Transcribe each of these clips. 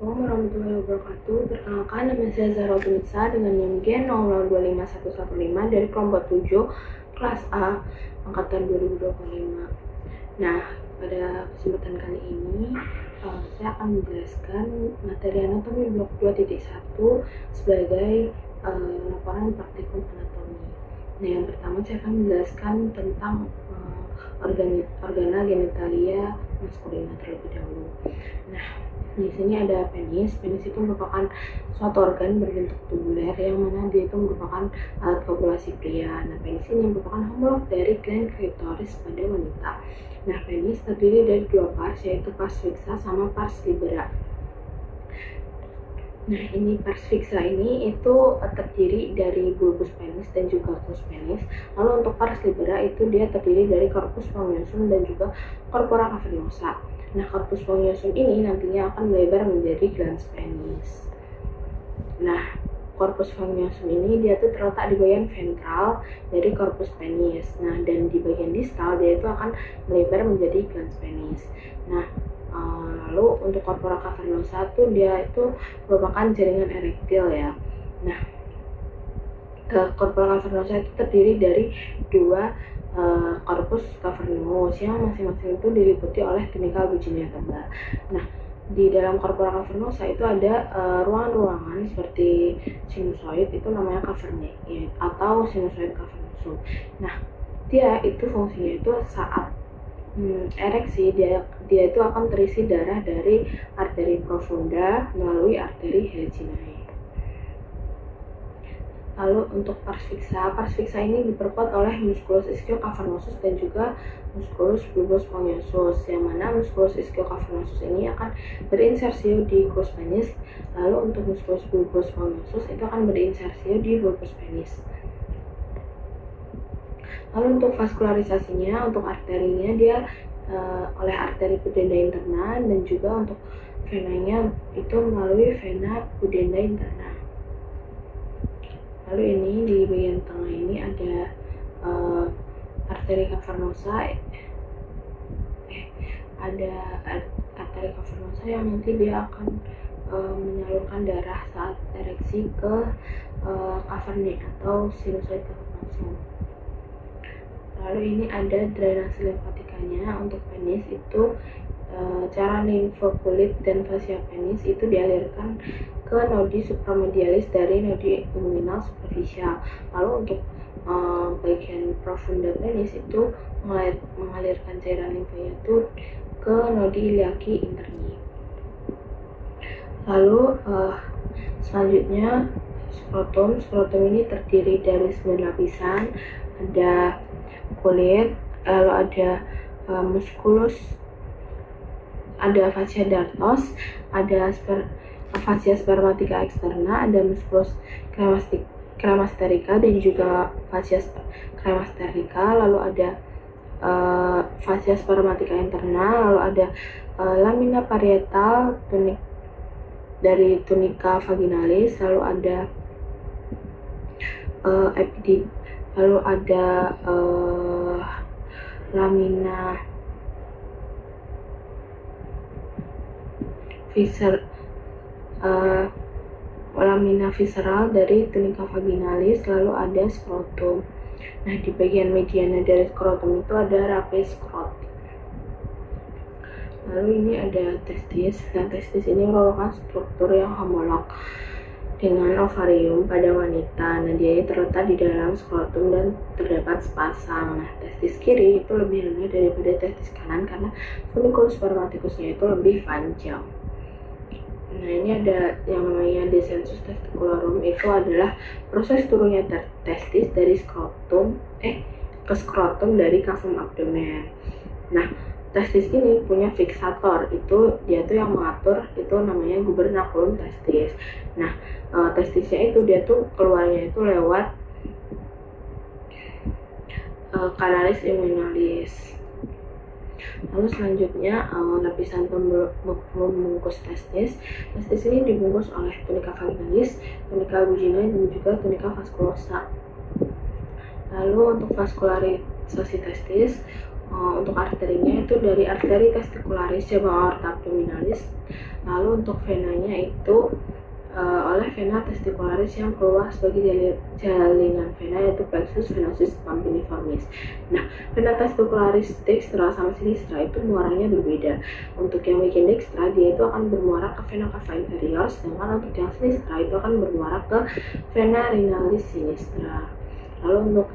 Assalamualaikum warahmatullahi wabarakatuh. Perkenalkan, nama saya Zahra Tunisa dengan NIM G0025115 dari kelompok 7 kelas A angkatan 2025. Nah, pada kesempatan kali ini saya akan menjelaskan materi anatomi blok 2.1 sebagai laporan praktikum anatomi. Nah, yang pertama saya akan menjelaskan tentang organa genitalia maskulina terlebih dahulu. Nah, di sini ada penis. Penis itu merupakan suatu organ berbentuk tubuler yang mana dia itu merupakan alat kopulasi pria. Nah, penis ini merupakan homolog dari gland klitoris pada wanita. Nah, penis terdiri dari dua pars, yaitu pars fixa sama pars libera. Nah, ini pars fixa ini itu terdiri dari bulbus penis dan juga pus penis. Lalu untuk pars libera itu dia terdiri dari corpus spongiosum dan juga corpora cavernosa. Nah, corpus spongiosum ini nantinya akan melebar menjadi glans penis. Nah, corpus spongiosum ini dia tuh terletak di bagian ventral dari corpus penis. Nah, dan di bagian distal dia itu akan melebar menjadi glans penis. Nah, lalu untuk corpora cavernosa tuh dia itu merupakan jaringan erektil ya. Nah, corpora cavernosa itu terdiri dari dua corpus cavernous yang masing-masing itu diliputi oleh tunika bujinia tebal. Nah, di dalam corpora cavernosa itu ada ruangan-ruangan seperti sinusoid, itu namanya cavernae atau sinusoid cavernosum. Nah, dia itu fungsinya itu saat ereksi dia itu akan terisi darah dari arteri profunda melalui arteri helicinae. Lalu untuk pars fixa ini diperkuat oleh musculus ischiocavernosus dan juga musculus bulbus spongiosum, yang mana musculus ischiocavernosus ini akan berinsersio di glus penis, lalu untuk musculus bulbus spongiosum itu akan berinsersio di bulbus penis. Lalu untuk vaskularisasinya, untuk arterinya dia oleh arteri pudenda interna dan juga untuk venanya itu melalui vena pudenda interna. Lalu ini di bagian tengah ini ada arteri cavernosa, ada arteri cavernosa yang nanti dia akan menyalurkan darah saat ereksi ke cavernae atau sinusoid cavernosum. Lalu ini ada drainase limfatikanya. Untuk penis itu cairan limfokulit dan fascia penis itu dialirkan ke nodi supramedialis dari nodi inguinal superficial. Lalu untuk bagian profunda penis itu mengalirkan cairan limfanya itu ke nodi iliaci interni. Lalu selanjutnya skrotum ini terdiri dari 9 lapisan. Ada kulit, lalu ada musculus, ada fascia dartos, ada fascia spermatica externa, ada musculus cremasterica dan juga fascia cremasterica, lalu ada fascia spermatica interna, lalu ada lamina parietal dari tunica vaginalis, lalu ada lalu ada lamina visceral dari tunica vaginalis, lalu ada skrotum. Nah, di bagian mediana dari skrotum itu ada rapes skrotum. Lalu ini ada testis. Nah, testis ini merupakan struktur yang homolog dengan ovarium pada wanita. Nah, dia terletak di dalam skrotum dan terdapat sepasang. Nah, testis kiri itu lebih rendah daripada testis kanan karena funiculus spermaticusnya itu lebih panjang. Nah, ini ada yang namanya descensus testicularum, itu adalah proses turunnya testis dari skrotum ke skrotum dari cavum abdomen. Nah, testis ini punya fiksator, itu dia tuh yang mengatur, itu namanya gubernaculum testis. Nah, testisnya itu dia tuh keluarnya itu lewat canalis inguinalis. Lalu selanjutnya lapisan pembungkus testis. Testis ini dibungkus oleh tunica vaginalis, tunica vaginae dan juga tunica vasculosa. Lalu untuk vaskularisasi testis, untuk arterinya itu dari arteri testicularis cabang aorta abdominalis. Lalu untuk venanya itu oleh vena testicularis yang keluar sebagai jalinan vena, yaitu plexus venosus pampiniformis. Nah, vena testicularis dextra sama sinistra itu muaranya berbeda. Untuk yang bagian dextra dia itu akan bermuara ke vena cava inferior, sedangkan untuk yang sinistra itu akan bermuara ke vena renalis sinistra. Lalu untuk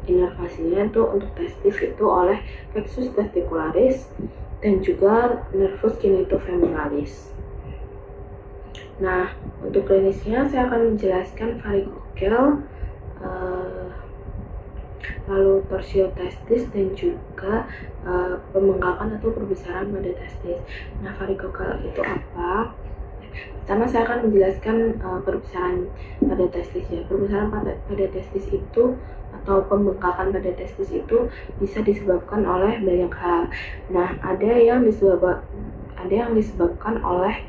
inervasinya itu untuk testis itu oleh plexus testicularis dan juga nervus genitofemoralis. Nah, untuk klinisnya saya akan menjelaskan varikokel, lalu torsio testis dan juga pembengkakan atau perbesaran pada testis. Nah, varikokel itu apa? Pertama saya akan menjelaskan perbesaran pada testis ya. Perbesaran pada testis itu atau pembengkakan pada testis itu bisa disebabkan oleh banyak hal. Nah, ada yang disebabkan oleh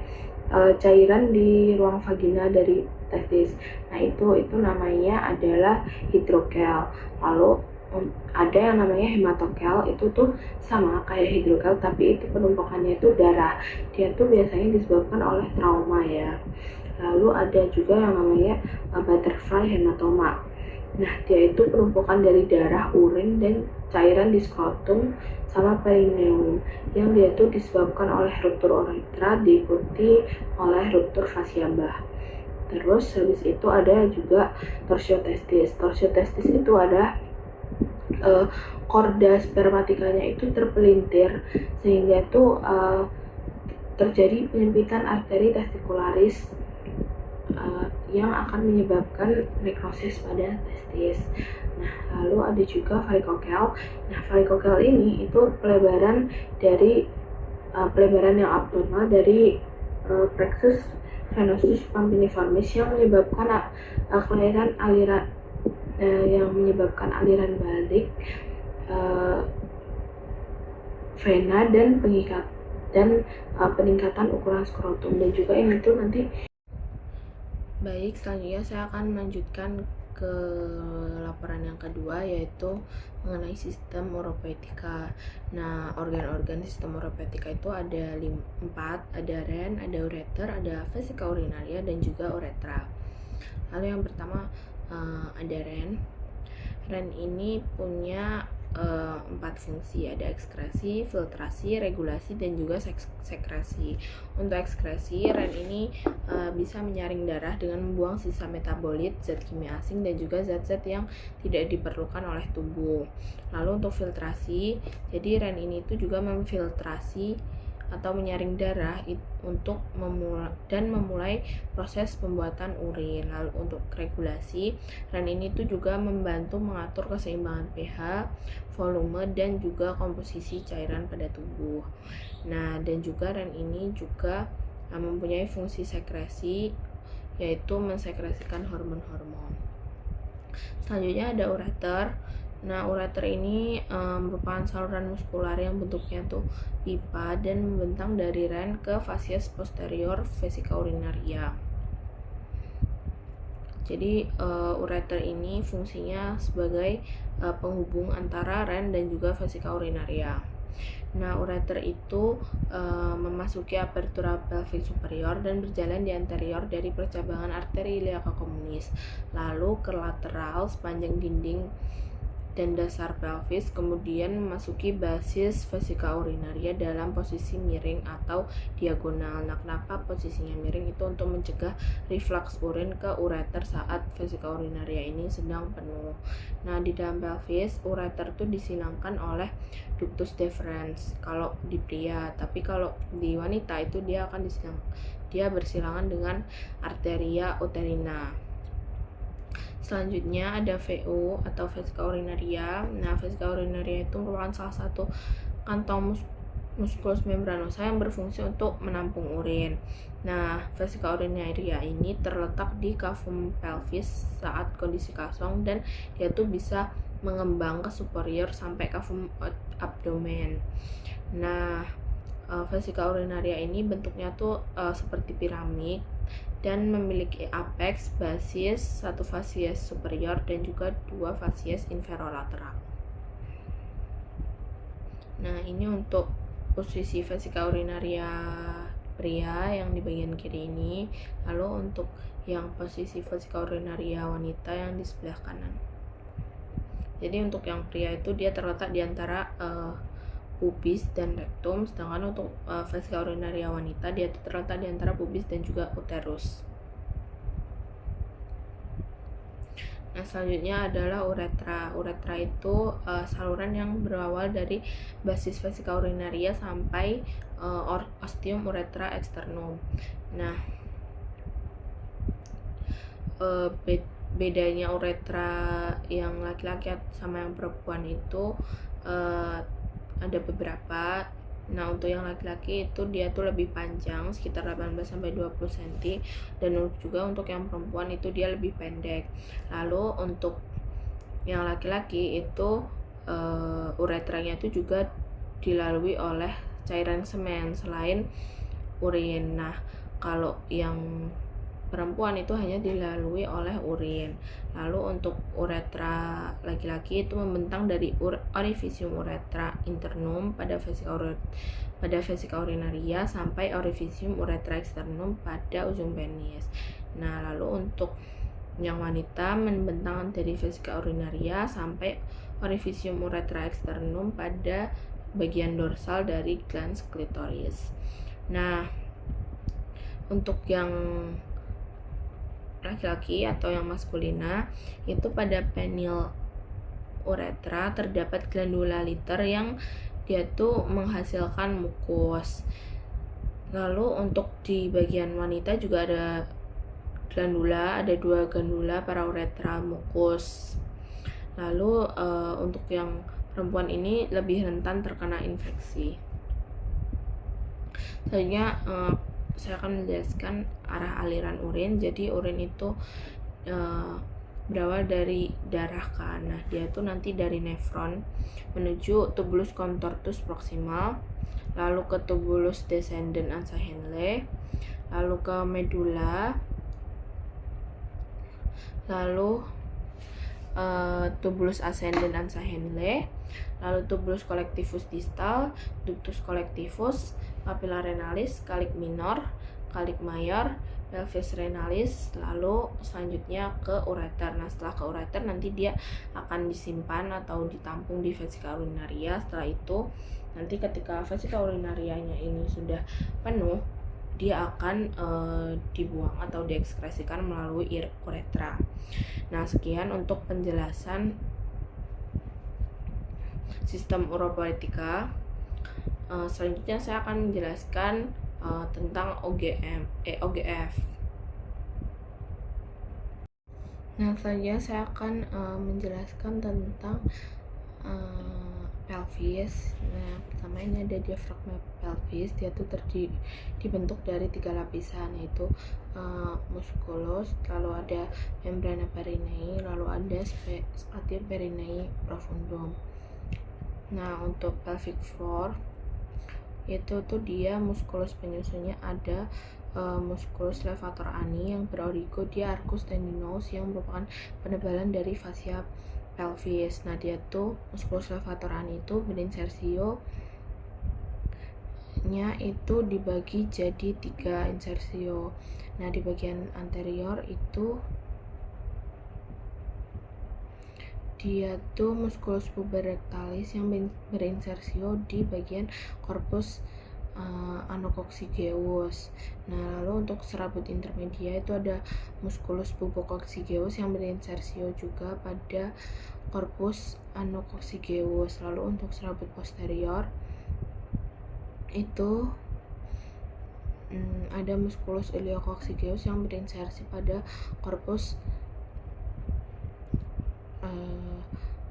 cairan di ruang vagina dari testis. Nah, itu namanya adalah hidrokel. Lalu ada yang namanya hematokel, itu tuh sama kayak hidrokel tapi itu penumpukannya itu darah. Dia tuh biasanya disebabkan oleh trauma ya. Lalu ada juga yang namanya butterfly hematoma. Nah, dia itu penumpukan dari darah, urin, dan cairan di skrotum sama perineum yang dia itu disebabkan oleh ruptur uretra diikuti oleh ruptur fascia bah. Terus habis itu ada juga torsio testis. Torsio testis itu ada korda spermatikanya itu terpelintir sehingga itu terjadi penyempitan arteri testicularis yang akan menyebabkan nekrosis pada testis. Nah, lalu ada juga varikokel. Nah, varikokel ini itu pelebaran yang abnormal dari plexus venosus pampiniformis yang menyebabkan aliran balik vena dan peningkatan ukuran skrotum. Dan juga ini tuh nanti baik, selanjutnya saya akan melanjutkan ke laporan yang kedua, yaitu mengenai sistem uropoetika. Nah, organ-organ sistem uropoetika itu ada 4, ada ren, ada ureter, ada vesika urinaria, dan juga uretra. Lalu yang pertama ada ren. Ren ini punya 4 fungsi, ada ekskresi, filtrasi, regulasi, dan juga sekresi. Untuk ekskresi, ren ini bisa menyaring darah dengan membuang sisa metabolit, zat kimia asing, dan juga zat-zat yang tidak diperlukan oleh tubuh. Lalu untuk filtrasi, jadi ren ini itu juga memfiltrasi atau menyaring darah untuk memulai proses pembuatan urin. Lalu untuk regulasi, ren ini tuh juga membantu mengatur keseimbangan pH, volume, dan juga komposisi cairan pada tubuh. Nah, dan juga ren ini juga mempunyai fungsi sekresi, yaitu mensekresikan hormon-hormon. Selanjutnya ada ureter. Nah, ureter ini merupakan saluran muskular yang bentuknya tuh pipa dan membentang dari ren ke fasies posterior vesika urinaria. Jadi ureter ini fungsinya sebagai penghubung antara ren dan juga vesika urinaria. Nah, ureter itu memasuki apertura pelvis superior dan berjalan di anterior dari percabangan arteri iliaca communis, lalu ke lateral sepanjang dinding dan dasar pelvis, kemudian memasuki basis vesika urinaria dalam posisi miring atau diagonal. Nah, kenapa posisinya miring? Itu untuk mencegah reflux urin ke ureter saat vesika urinaria ini sedang penuh. Nah, di dalam pelvis, ureter itu disilangkan oleh ductus deferens kalau di pria, tapi kalau di wanita itu dia bersilangan dengan arteria uterina. Selanjutnya ada VU atau vesika urinaria. Nah, vesika urinaria itu merupakan salah satu kantong musculus membranosa yang berfungsi untuk menampung urin. Nah, vesika urinaria ini terletak di cavum pelvis saat kondisi kosong dan dia tuh bisa mengembang ke superior sampai cavum abdomen. Nah, vesika urinaria ini bentuknya tuh seperti piramid dan memiliki apex, basis, 1 fasies superior dan juga 2 fasies inferolateral. Nah, ini untuk posisi vesika urinaria pria yang di bagian kiri ini, lalu untuk yang posisi vesika urinaria wanita yang di sebelah kanan. Jadi untuk yang pria itu dia terletak di antara pubis dan rektum, sedangkan untuk vesika urinaria wanita dia terletak di antara pubis dan juga uterus. Nah, selanjutnya adalah uretra. Uretra itu saluran yang berawal dari basis vesika urinaria sampai ostium uretra externum. Nah, bedanya uretra yang laki-laki sama yang perempuan itu ada beberapa. Nah, untuk yang laki-laki itu dia tuh lebih panjang, sekitar 18-20 cm, dan juga untuk yang perempuan itu dia lebih pendek. Lalu untuk yang laki-laki itu uretranya itu juga dilalui oleh cairan semen selain urin. Nah, kalau yang perempuan itu hanya dilalui oleh urin. Lalu untuk uretra laki-laki itu membentang dari orifisium uretra internum pada vesika urinaria sampai orifisium uretra externum pada ujung penis. Nah, lalu untuk yang wanita membentang dari vesika urinaria sampai orifisium uretra externum pada bagian dorsal dari glans klitoris. Nah, untuk yang laki-laki atau yang maskulina itu pada penil uretra terdapat glandula Litter yang dia tuh menghasilkan mukus. Lalu untuk di bagian wanita juga ada glandula, ada 2 glandula para uretra mukus. Lalu untuk yang perempuan ini lebih rentan terkena infeksi. Selanjutnya saya akan menjelaskan arah aliran urin. Jadi urin itu berawal dari darah kan. Nah, dia tuh nanti dari nefron menuju tubulus contortus proximal, lalu ke tubulus descendens ansa Henle, lalu ke medula, lalu tubulus ascendens ansa Henle, lalu tubulus collectivus distal, ductus collectivus, papilla renalis, kalik minor, kalik mayor, pelvis renalis, lalu selanjutnya ke ureter. Nah, setelah ke ureter nanti dia akan disimpan atau ditampung di vesika urinaria. Setelah itu nanti ketika vesika urinarianya ini sudah penuh, dia akan dibuang atau diekskresikan melalui uretra. Nah, sekian untuk penjelasan sistem uropoetika. Selanjutnya saya akan menjelaskan tentang OGF. Nah, selanjutnya saya akan menjelaskan tentang pelvis. Nah, pertama ini ada diafragma pelvis. Dia tuh dibentuk dari 3 lapisan, yaitu musculus, lalu ada membrana perineae, lalu ada spatium perineae profundum. Nah, untuk pelvic floor itu tuh dia musculus penyusunnya ada musculus levator ani yang berorigo di arcus tendinous yang merupakan penebalan dari fascia pelvis. Nah, dia tuh musculus levator ani itu berinsersio nya itu dibagi jadi 3 insersio. Nah, di bagian anterior itu dia tuh musculus puberectalis yang berinsersio di bagian corpus anococcygeus. Nah, lalu untuk serabut intermedia itu ada musculus pubococcygeus yang berinsersio juga pada corpus anococcygeus. Lalu untuk serabut posterior itu ada musculus ileococcygeus yang berinsersi pada corpus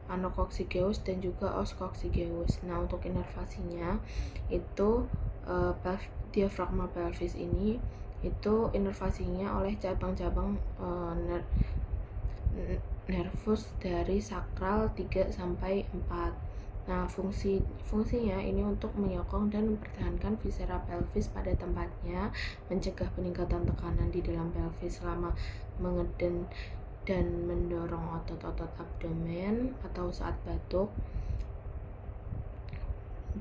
anococcygeus dan juga oscoccygeus. Nah, untuk inervasinya itu diafragma pelvis ini itu inervasinya oleh cabang-cabang nervus dari sakral 3 sampai 4. Nah, fungsinya ini untuk menyokong dan mempertahankan viscera pelvis pada tempatnya, mencegah peningkatan tekanan di dalam pelvis selama mengeden dan mendorong otot-otot abdomen atau saat batuk,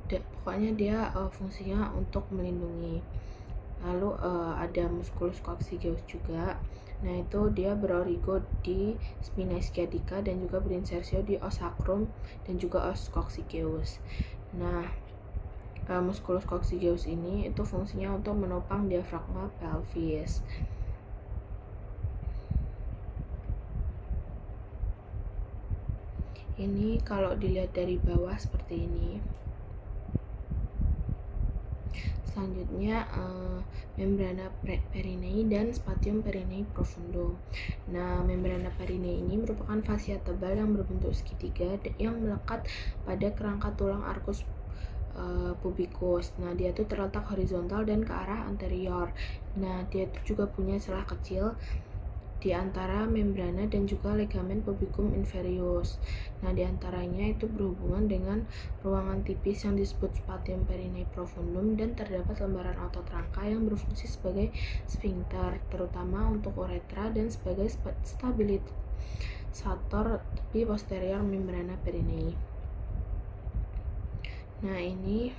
pokoknya dia fungsinya untuk melindungi. Lalu ada musculus coccygeus juga. Nah, itu dia berorigo di spina ischiadica dan juga berinsersio di os sacrum dan juga os coccygeus. Nah, musculus coccygeus ini itu fungsinya untuk menopang diafragma pelvis. Ini kalau dilihat dari bawah seperti ini. Selanjutnya membrana perinei dan spatium perinei profundum. Nah, membrana perinei ini merupakan fascia tebal yang berbentuk segitiga yang melekat pada kerangka tulang arcus pubicus. Nah, dia tuh terletak horizontal dan ke arah anterior. Nah, dia tuh juga punya celah kecil di antara membrana dan juga ligamen pubicum inferius. Nah, di antaranya itu berhubungan dengan ruangan tipis yang disebut spatium perinei profundum dan terdapat lembaran otot rangka yang berfungsi sebagai sphincter, terutama untuk uretra dan sebagai stabilisator tepi posterior membrana perinei. Nah, ini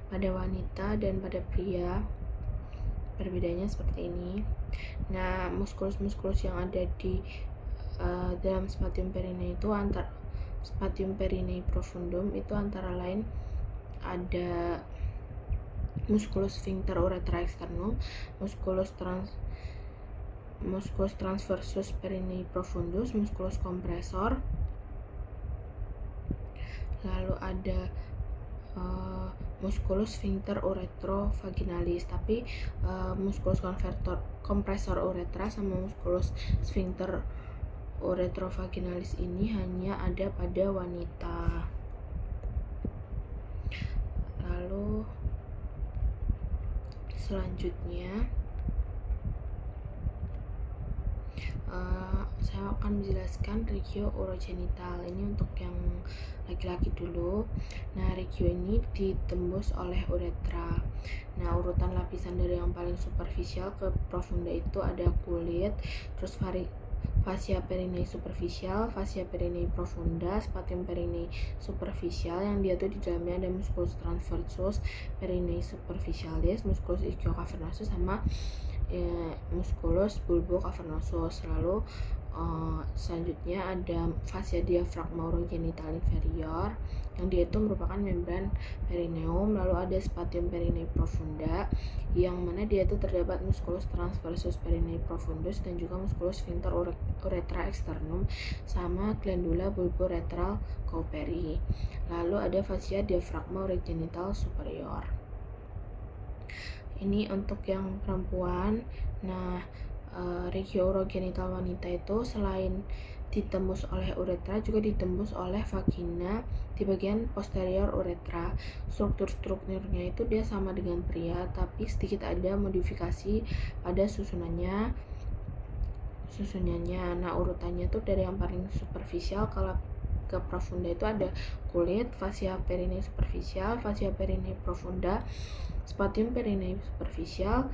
pada wanita dan pada pria perbedaannya seperti ini. Nah, muskulus-muskulus yang ada di dalam spatium perinei itu spatium perinei profundum itu antara lain ada musculus sphincter urethra externum, musculus transversus perinei profundus, musculus compressor, lalu ada musculus sphincter uretrovaginalis. Tapi musculus compressor uretra sama musculus sphincter uretrovaginalis ini hanya ada pada wanita. Lalu selanjutnya saya akan menjelaskan regio urogenital. Ini untuk yang laki-laki dulu. Nah, regio ini ditembus oleh uretra. Nah, urutan lapisan dari yang paling superficial ke profunda itu ada kulit, terus fascia perinei superficial, fascia perinei profunda, spatium perinei superficial yang dia tuh di dalamnya ada musculus transversus perinei superficialis, musculus ischiocavernosus sama musculus bulbocavernosus. Lalu selanjutnya ada fascia diafragma urogenital inferior yang dia itu merupakan membran perineum. Lalu ada spatium perinei profunda yang mana dia itu terdapat musculus transversus perinei profundus dan juga musculus sphincter uretra externum sama glandula bulboretral Cowperry. Lalu ada fascia diafragma urogenital superior. Ini untuk yang perempuan. Nah, regio urogenital wanita itu selain ditembus oleh uretra juga ditembus oleh vagina di bagian posterior uretra. Strukturnya itu dia sama dengan pria, tapi sedikit ada modifikasi pada susunannya. Nah, urutannya tuh dari yang paling superficial ke profunda itu ada kulit, fascia perinei superficial, fascia perinei profunda, spatium perinei superficial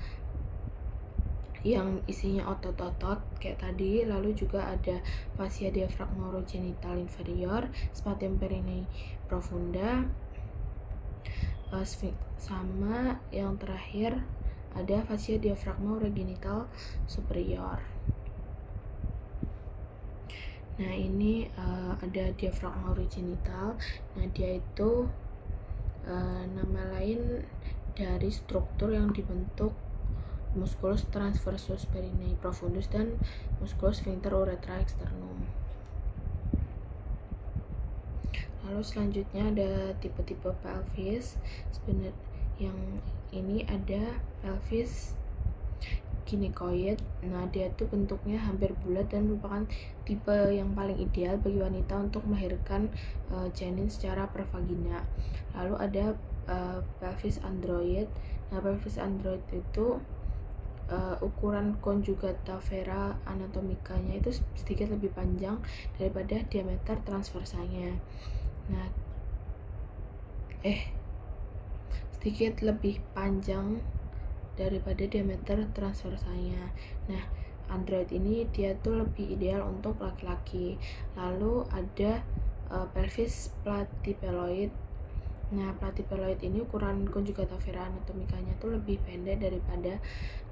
yang isinya otot-otot kayak tadi. Lalu juga ada fascia diafragma urogenital inferior, spatium perinei profunda, sama yang terakhir ada fascia diafragma urogenital superior. Nah, ini ada diafragma urogenital. Nah, dia itu nama lain dari struktur yang dibentuk musculus transversus perinei profundus dan musculus sphincter uretra externum. Lalu selanjutnya ada tipe-tipe pelvis. Sebenarnya yang ini ada pelvis ginekoid. Nah, dia tuh bentuknya hampir bulat dan merupakan tipe yang paling ideal bagi wanita untuk melahirkan janin secara pervagina. Lalu ada pelvis android. Nah, pelvis android itu ukuran conjugata vera anatomikanya itu sedikit lebih panjang daripada diameter transversanya. Nah, sedikit lebih panjang daripada diameter transversanya. Nah, android ini dia tuh lebih ideal untuk laki-laki. Lalu ada pelvis platypeloid. Nah, platypeloid ini ukuran conjugata vera anatomikanya tuh lebih pendek daripada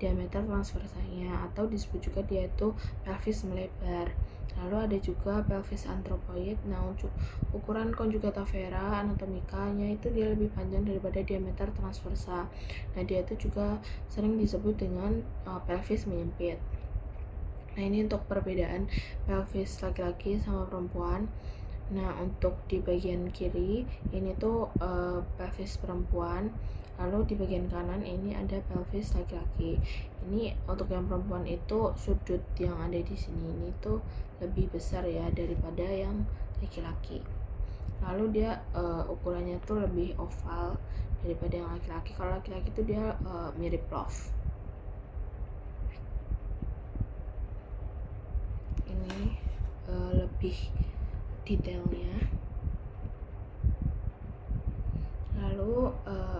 diameter transversanya, atau disebut juga dia itu pelvis melebar. Lalu ada juga pelvis anthropoid. Nah, untuk ukuran conjugata vera anatomikanya itu dia lebih panjang daripada diameter transversa. Nah, dia itu juga sering disebut dengan pelvis menyempit. Nah, ini untuk perbedaan pelvis laki-laki sama perempuan. Nah, untuk di bagian kiri ini tuh pelvis perempuan, lalu di bagian kanan ini ada pelvis laki-laki. Ini untuk yang perempuan itu sudut yang ada di sini ini tuh lebih besar ya daripada yang laki-laki. Lalu dia ukurannya tuh lebih oval daripada yang laki-laki. Kalau laki-laki tuh dia mirip love. Ini lebih detailnya. Lalu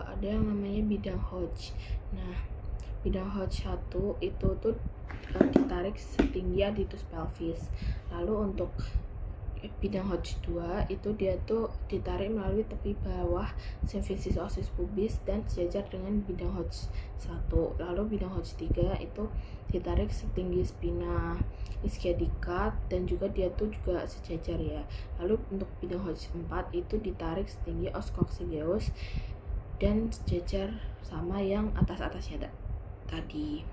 ada yang namanya bidang Hodge. Nah, bidang Hodge 1 itu tuh ditarik setinggi aditus pelvis. Lalu untuk bidang Hodge 2 itu dia tuh ditarik melalui tepi bawah simfisis osis pubis dan sejajar dengan bidang Hodge 1. Lalu bidang Hodge 3 itu ditarik setinggi spina ischiadica dan juga dia tuh juga sejajar ya. Lalu untuk bidang Hodge 4 itu ditarik setinggi os coccygeus dan sejajar sama yang atas-atasnya tadi.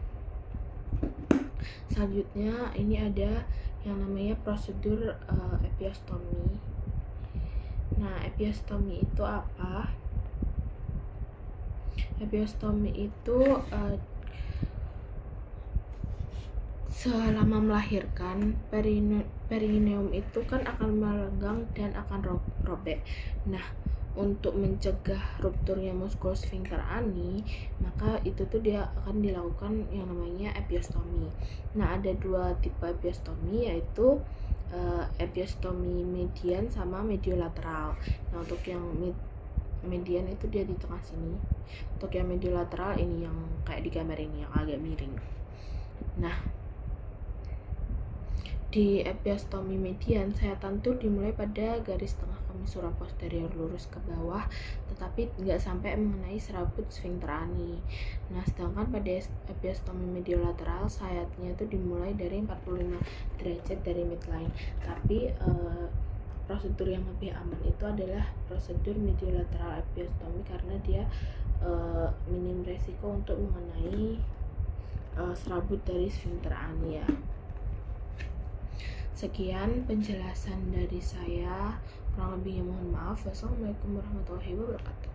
Selanjutnya ini ada yang namanya prosedur epiostomi. Nah, epiostomi itu apa? Epiostomi itu selama melahirkan perineum itu kan akan melenggang dan akan robek. Nah, untuk mencegah rupturnya muskulus sphincter ani, maka itu tuh dia akan dilakukan yang namanya epiostomi. Nah, ada dua tipe epiostomi, yaitu epiostomi median sama mediolateral. Nah, untuk yang median itu dia di tengah sini. Untuk yang mediolateral ini yang kayak di gambar ini yang agak miring. Nah, di epiostomi median, sayatan tuh dimulai pada garis tengah komisura posterior lurus ke bawah, tetapi nggak sampai mengenai serabut sphincter ani. Nah, sedangkan pada epiostomi mediolateral, sayatnya tuh dimulai dari 45 derajat dari midline. Tapi prosedur yang lebih aman itu adalah prosedur mediolateral epiostomi karena dia minim resiko untuk mengenai serabut dari sphincter ani ya. Sekian penjelasan dari saya, kurang lebihnya mohon maaf. Wassalamualaikum warahmatullahi wabarakatuh.